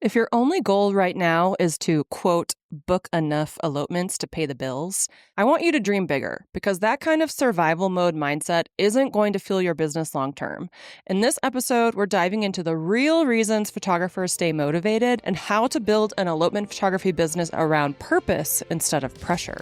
If your only goal right now is to, quote, book enough elopements to pay the bills, I want you to dream bigger because that kind of survival mode mindset isn't going to fuel your business long term. In this episode, we're diving into the real reasons photographers stay motivated and how to build an elopement photography business around purpose instead of pressure.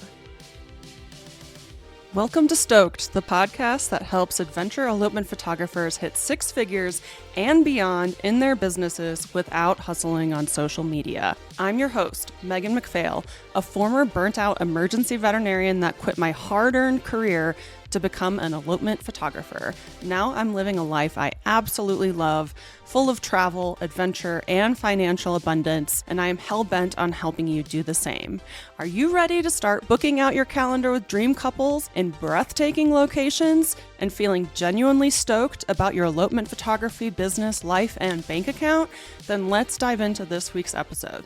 Welcome to Stoked, the podcast that helps adventure elopement photographers hit six figures and beyond in their businesses without hustling on social media. I'm your host, Megan McPhail, a former burnt-out emergency veterinarian that quit my hard-earned career to become an elopement photographer. Now I'm living a life I absolutely love, full of travel, adventure, and financial abundance, and I am hell-bent on helping you do the same. Are you ready to start booking out your calendar with dream couples in breathtaking locations and feeling genuinely stoked about your elopement photography business, life, and bank account? Then let's dive into this week's episode.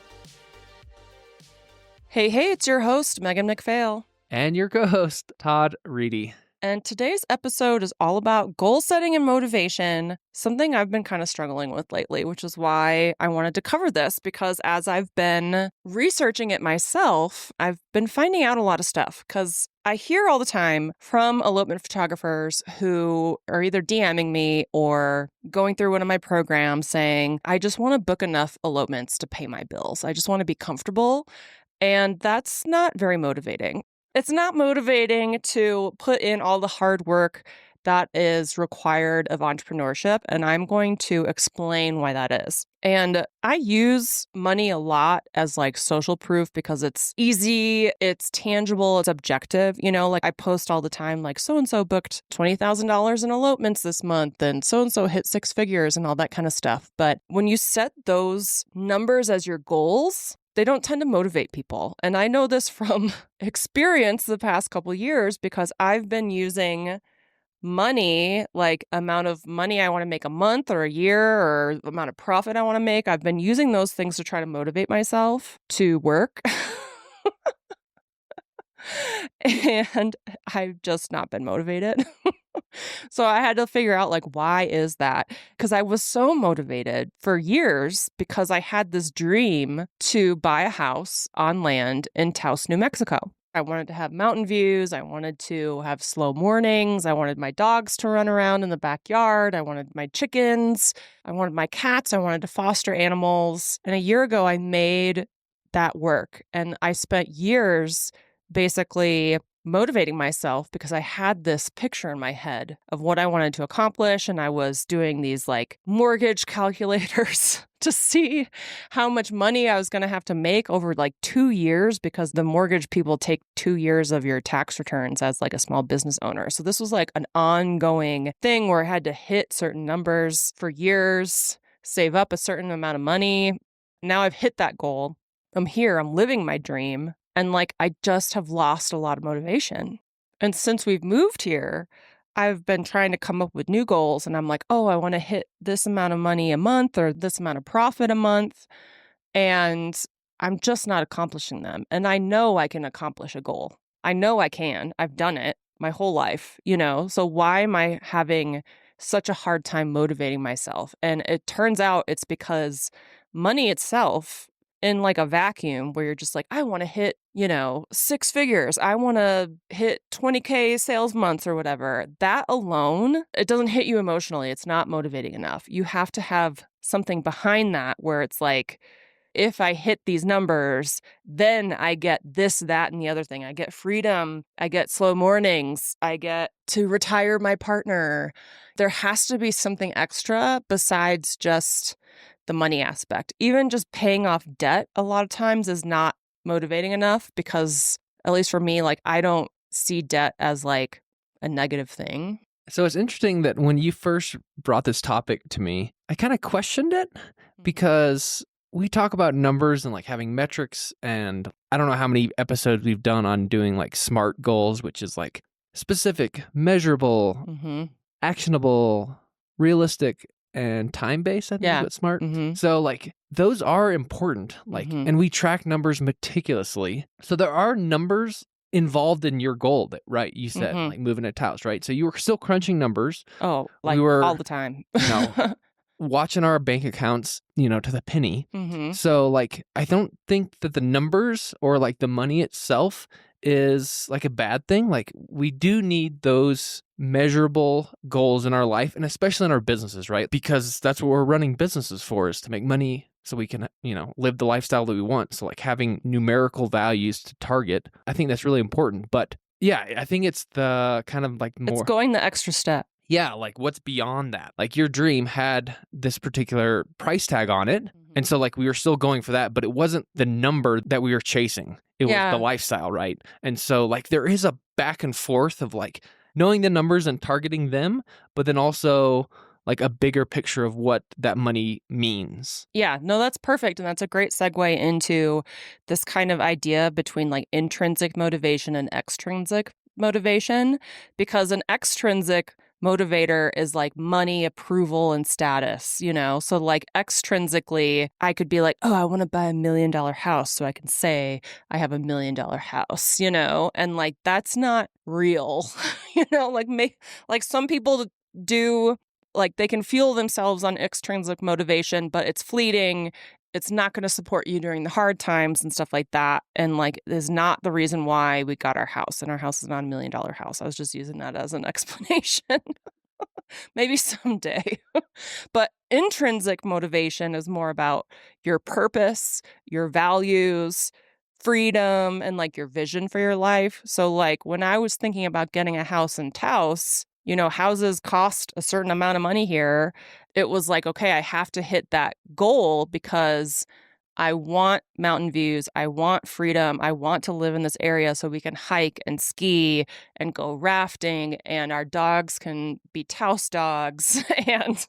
Hey, it's your host, Megan McPhail. And your co-host, Todd Reedy. And today's episode is all about goal setting and motivation, something I've been kind of struggling with lately, which is why I wanted to cover this, because as I've been researching it myself, I've been finding out a lot of stuff, because I hear all the time from elopement photographers who are either DMing me or going through one of my programs saying, I just want to book enough elopements to pay my bills. I just want to be comfortable. And that's not very motivating. It's not motivating to put in all the hard work that is required of entrepreneurship, and I'm going to explain why that is. And I use money a lot as like social proof because it's easy, it's tangible, it's objective. You know, like I post all the time, like so-and-so booked $20,000 in elopements this month and so-and-so hit six figures and all that kind of stuff. But when you set those numbers as your goals, they don't tend to motivate people. And I know this from experience the past couple of years because I've been using money, like amount of money I want to make a month or a year or the amount of profit I want to make. I've been using those things to try to motivate myself to work. And I've just not been motivated. So I had to figure out, like, why is that? Because I was so motivated for years because I had this dream to buy a house on land in Taos, New Mexico. I wanted to have mountain views. I wanted to have slow mornings. I wanted my dogs to run around in the backyard. I wanted my chickens. I wanted my cats. I wanted to foster animals. And a year ago, I made that work. And I spent years basically motivating myself because I had this picture in my head of what I wanted to accomplish. And I was doing these like mortgage calculators to see how much money I was going to have to make over like 2 years because the mortgage people take 2 years of your tax returns as like a small business owner. So this was like an ongoing thing where I had to hit certain numbers for years, save up a certain amount of money. Now I've hit that goal. I'm here, I'm living my dream. And like, I just have lost a lot of motivation. And since we've moved here, I've been trying to come up with new goals. And I'm like, oh, I want to hit this amount of money a month or this amount of profit a month. And I'm just not accomplishing them. And I know I can accomplish a goal. I know I can. I've done it my whole life, you know? So why am I having such a hard time motivating myself? And it turns out it's because money itself, in like a vacuum where you're just like, I want to hit, you know, six figures. I want to hit 20K sales months or whatever. That alone, it doesn't hit you emotionally. It's not motivating enough. You have to have something behind that where it's like, if I hit these numbers, then I get this, that, and the other thing. I get freedom. I get slow mornings. I get to retire my partner. There has to be something extra besides just the money aspect. Even just paying off debt a lot of times is not motivating enough because, at least for me, like I don't see debt as like a negative thing. So it's interesting that when you first brought this topic to me, I kind of questioned it because we talk about numbers and like having metrics, and I don't know how many episodes we've done on doing like SMART goals, which is like specific, measurable, actionable, realistic, and time-based, I think is what SMART. So like those are important, like, and we track numbers meticulously. So there are numbers involved in your goal that, right, you said, like moving to Taos, right? So you were still crunching numbers. Oh, like all the time. No. watching our bank accounts, to the penny. Mm-hmm. So like, I don't think that the numbers or like the money itself is like a bad thing. Like, we do need those measurable goals in our life, and especially in our businesses, right? Because that's what we're running businesses for, is to make money so we can, live the lifestyle that we want. So like, having numerical values to target, I think that's really important. But yeah, I think it's the kind of like It's more, going the extra step. yeah, like what's beyond that? Like, your dream had this particular price tag on it. And so like, we were still going for that, but it wasn't the number that we were chasing. It was Yeah. the lifestyle, right? And so like, there is a back and forth of like knowing the numbers and targeting them, but then also like a bigger picture of what that money means. Yeah, no, that's perfect. And that's a great segue into this kind of idea between like intrinsic motivation and extrinsic motivation, because an extrinsic motivator is like money, approval, and status, So like extrinsically, I could be like, oh, I want to buy $1 million house so I can say I have $1 million house, And like, that's not real, like some people do, like they can fuel themselves on extrinsic motivation, but it's fleeting. It's not going to support you during the hard times and stuff like that. And like, is not the reason why we got our house. And our house is not $1 million house. I was just using that as an explanation. Maybe someday. But intrinsic motivation is more about your purpose, your values, freedom, and like your vision for your life. So like, when I was thinking about getting a house in Taos, houses cost a certain amount of money here. It was like, okay, I have to hit that goal because I want mountain views. I want freedom. I want to live in this area so we can hike and ski and go rafting, and our dogs can be Taos dogs. And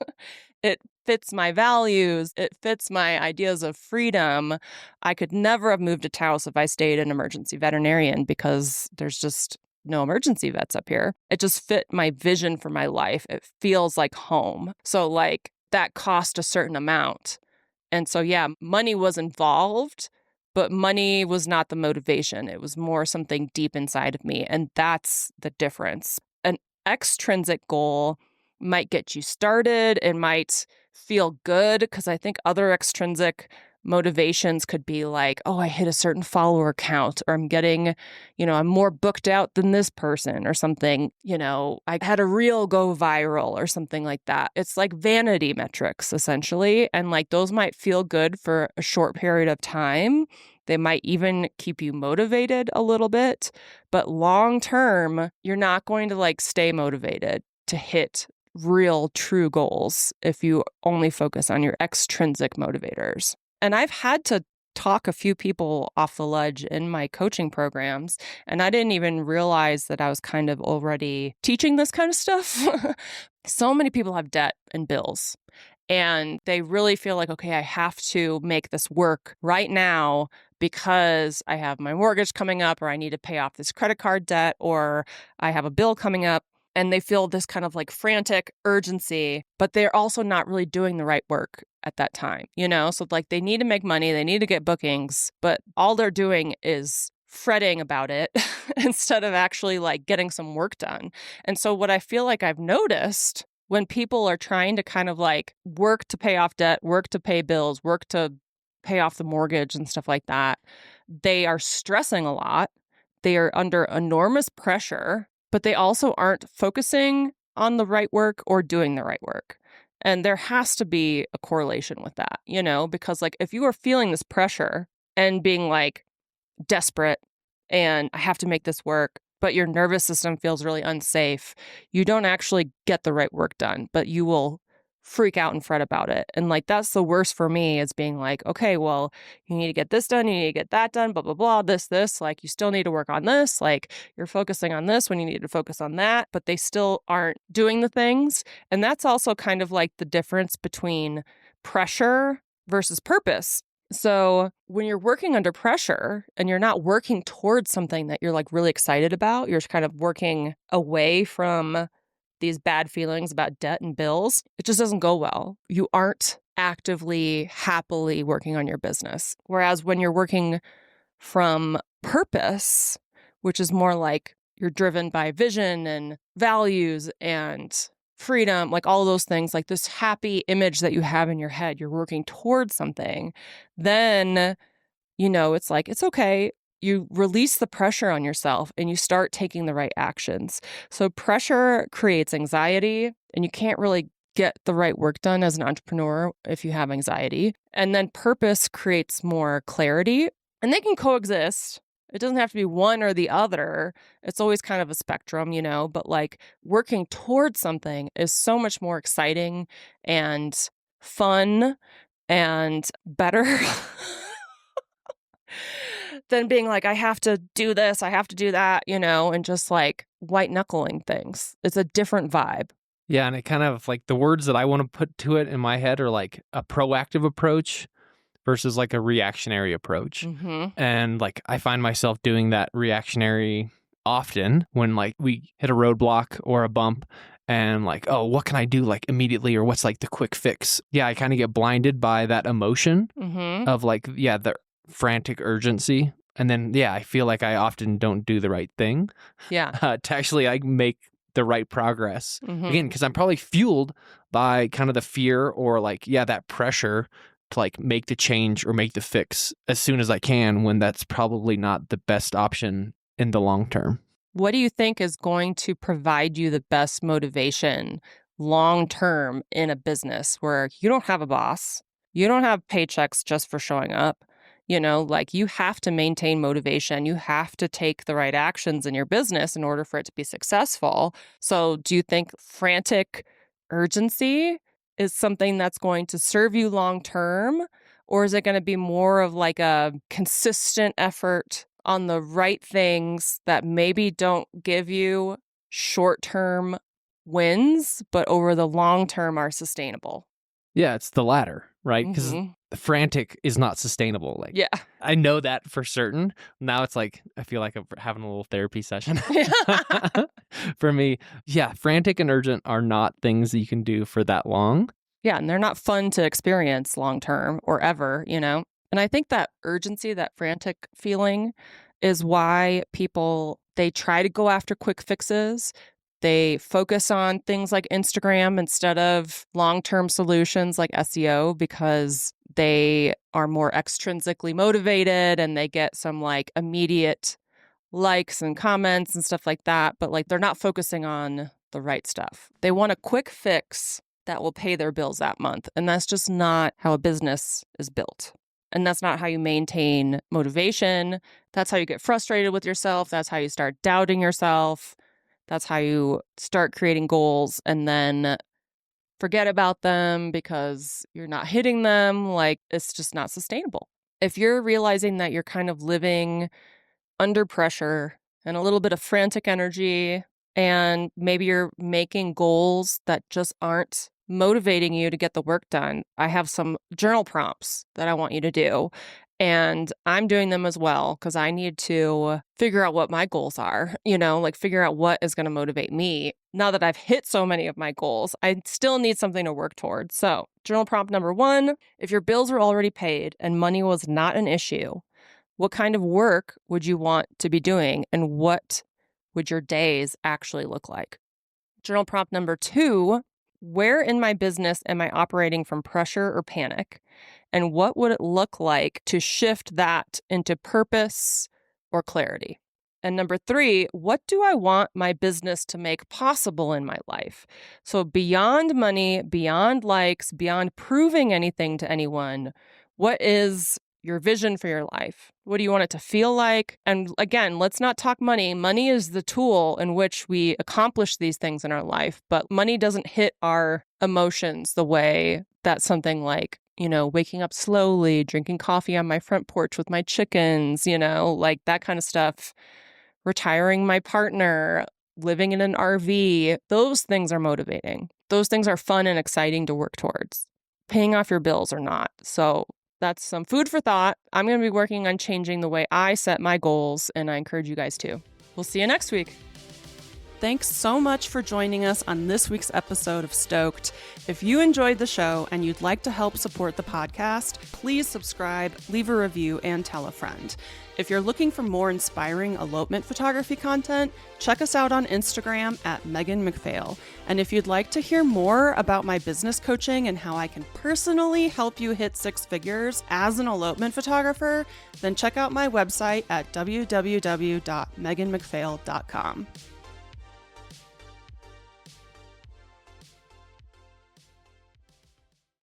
it fits my values. It fits my ideas of freedom. I could never have moved to Taos if I stayed an emergency veterinarian, because there's just no emergency vets up here. It just fit my vision for my life. It feels like home. So like, that cost a certain amount. And so, yeah, money was involved, but money was not the motivation. It was more something deep inside of me. And that's the difference. An extrinsic goal might get you started. It might feel good, because I think other extrinsic motivations could be like, oh, I hit a certain follower count, or I'm getting, I'm more booked out than this person or something. I had a reel go viral or something like that. It's like vanity metrics, essentially. And like, those might feel good for a short period of time. They might even keep you motivated a little bit, but long term, you're not going to like stay motivated to hit real true goals if you only focus on your extrinsic motivators. And I've had to talk a few people off the ledge in my coaching programs, and I didn't even realize that I was kind of already teaching this kind of stuff. So many people have debt and bills, and they really feel like, okay, I have to make this work right now because I have my mortgage coming up, or I need to pay off this credit card debt, or I have a bill coming up. And they feel this kind of like frantic urgency, but they're also not really doing the right work at that time, So like, they need to make money, they need to get bookings, but all they're doing is fretting about it instead of actually like getting some work done. And so what I feel like I've noticed when people are trying to kind of like work to pay off debt, work to pay bills, work to pay off the mortgage and stuff like that, they are stressing a lot. They are under enormous pressure, but they also aren't focusing on the right work or doing the right work. And there has to be a correlation with that, because like, if you are feeling this pressure and being like desperate and I have to make this work, but your nervous system feels really unsafe, you don't actually get the right work done, but you will freak out and fret about it. And like, that's the worst for me, is being like, okay, well, you need to get this done, you need to get that done, blah, blah, blah, this, like, you still need to work on this. Like, you're focusing on this when you need to focus on that, but they still aren't doing the things. And that's also kind of like the difference between pressure versus purpose. So when you're working under pressure and you're not working towards something that you're like really excited about, you're kind of working away from these bad feelings about debt and bills, it just doesn't go well. You aren't actively, happily working on your business. Whereas when you're working from purpose, which is more like you're driven by vision and values and freedom, like all those things, like this happy image that you have in your head, you're working towards something, then, it's like, it's okay. You release the pressure on yourself and you start taking the right actions. So pressure creates anxiety, and you can't really get the right work done as an entrepreneur if you have anxiety. And then purpose creates more clarity, and they can coexist. It doesn't have to be one or the other. It's always kind of a spectrum, but like working towards something is so much more exciting and fun and better than being like, I have to do this, I have to do that, and just like white knuckling things. It's a different vibe. Yeah, and it kind of like the words that I want to put to it in my head are like a proactive approach versus like a reactionary approach. Mm-hmm. And like I find myself doing that reactionary often when like we hit a roadblock or a bump and like, oh, what can I do like immediately, or what's like the quick fix? Yeah, I kind of get blinded by that emotion of like, the frantic urgency. And then, I feel like I often don't do the right thing. Yeah. To actually like make the right progress. Mm-hmm. Again, because I'm probably fueled by kind of the fear or like, that pressure to like make the change or make the fix as soon as I can, when that's probably not the best option in the long term. What do you think is going to provide you the best motivation long term in a business where you don't have a boss, you don't have paychecks just for showing up? Like you have to maintain motivation. You have to take the right actions in your business in order for it to be successful. So do you think frantic urgency is something that's going to serve you long term? Or is it going to be more of like a consistent effort on the right things that maybe don't give you short-term wins, but over the long term are sustainable? Yeah, it's the latter, right? Because the frantic is not sustainable. Like, yeah, I know that for certain. Now it's like, I feel like I'm having a little therapy session. For me, frantic and urgent are not things that you can do for that long. Yeah, and they're not fun to experience long term or ever, And I think that urgency, that frantic feeling is why people, they try to go after quick fixes. They focus on things like Instagram instead of long-term solutions like SEO, because they are more extrinsically motivated and they get some like immediate likes and comments and stuff like that. But like they're not focusing on the right stuff. They want a quick fix that will pay their bills that month. And that's just not how a business is built. And that's not how you maintain motivation. That's how you get frustrated with yourself. That's how you start doubting yourself. That's how you start creating goals and then forget about them because you're not hitting them. Like, it's just not sustainable. If you're realizing that you're kind of living under pressure and a little bit of frantic energy, and maybe you're making goals that just aren't motivating you to get the work done, I have some journal prompts that I want you to do. And I'm doing them as well because I need to figure out what my goals are, like figure out what is going to motivate me. Now that I've hit so many of my goals, I still need something to work towards. So journal prompt number 1, if your bills were already paid and money was not an issue, what kind of work would you want to be doing, and what would your days actually look like? Journal prompt number 2, where in my business am I operating from pressure or panic? And what would it look like to shift that into purpose or clarity? And number 3, what do I want my business to make possible in my life? So beyond money, beyond likes, beyond proving anything to anyone, what is your vision for your life? What do you want it to feel like? And again, let's not talk money. Money is the tool in which we accomplish these things in our life, but money doesn't hit our emotions the way that something like, waking up slowly, drinking coffee on my front porch with my chickens, like that kind of stuff, retiring my partner, living in an RV, those things are motivating. Those things are fun and exciting to work towards. Paying off your bills are not. So that's some food for thought. I'm going to be working on changing the way I set my goals, and I encourage you guys to. We'll see you next week. Thanks so much for joining us on this week's episode of Stoked. If you enjoyed the show and you'd like to help support the podcast, please subscribe, leave a review, and tell a friend. If you're looking for more inspiring elopement photography content, check us out on Instagram at Megan McPhail. And if you'd like to hear more about my business coaching and how I can personally help you hit six figures as an elopement photographer, then check out my website at www.meganmcphail.com.